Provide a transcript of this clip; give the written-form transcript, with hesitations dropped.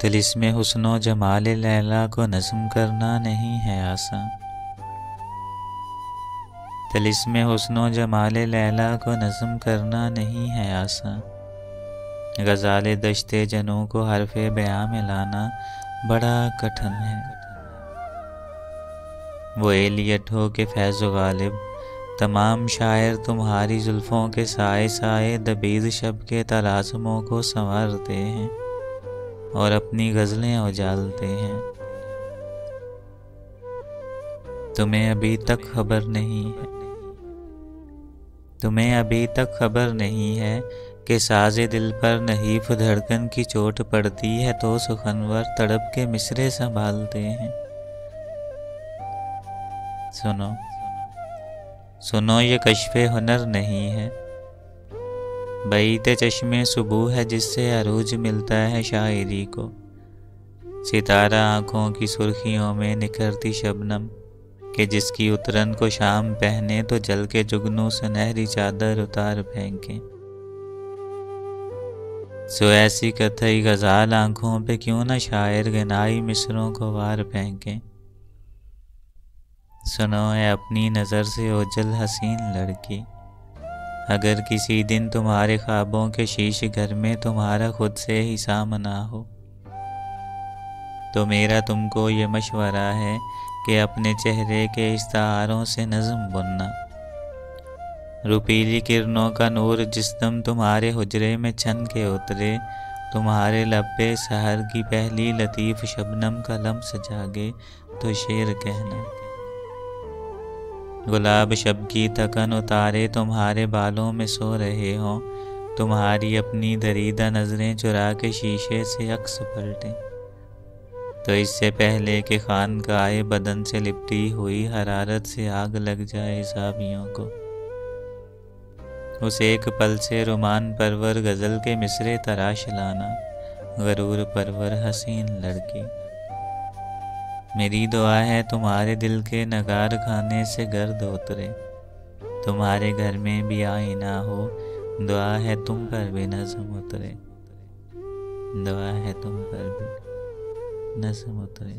तिलिस्मे हुस्नो जमाले लैला को नज़्म करना नहीं है आसान। तिलिस्मे हुस्नो जमाले लैला को नज़्म करना नहीं है आसान। गज़ाले दश्ते जनों को हरफ़े बयां में लाना बड़ा कठिन है। वो एलियट हो के फैज़ो गालिब तमाम शायर तुम्हारी जुल्फ़ों के साए साए दबीज़ शब के तलाज़मों को संवारते हैं और अपनी गज़लें उजालते हैं। तुम्हें अभी तक खबर नहीं है, तुम्हें अभी तक खबर नहीं है कि साज़े दिल पर नहीफ धड़कन की चोट पड़ती है तो सुखनवर तड़प के मिसरे संभालते हैं। सुनो सुनो ये कश्फ़े हुनर नहीं है, बैते चश्मे सुबह है जिससे अरूज मिलता है शायरी को। सितारा आँखों की सुर्खियों में निखरती शबनम कि जिसकी उतरन को शाम पहने तो जल के जुगनू सुनहरी चादर उतार फेंके। सो ऐसी कथई गज़ाल आँखों पे क्यों न शायर गनाई मिसरों को वार फेंके। सुनो है अपनी नज़र से ओझल हसीन लड़की, अगर किसी दिन तुम्हारे ख्वाबों के शीश घर में तुम्हारा खुद से ही सामना हो तो मेरा तुमको ये मशवरा है कि अपने चेहरे के इस्तारों से नज़्म बुनना। रुपीली किरणों का नूर जिस्म तुम्हारे हुजरे में छन के उतरे, तुम्हारे लब पे सहर की पहली लतीफ़ शबनम का लम्स जागे तो शेर कहना। गुलाब शब की थकन उतारे तुम्हारे बालों में सो रहे हों, तुम्हारी अपनी दरीदा नज़रें चुरा के शीशे से अक्स पलटें तो इससे पहले कि खानकाए बदन से लिपटी हुई हरारत से आग लग जाए साबियों को, उस एक पल से रुमान परवर गज़ल के मिसरे तराश लाना गरूर परवर हसीन लड़की। मेरी दुआ है तुम्हारे दिल के नगार खाने से गर्द उतरे, तुम्हारे घर में भी आईना हो, दुआ है तुम पर भी नज़्म उतरे, दुआ है तुम पर भी नज़्म उतरे।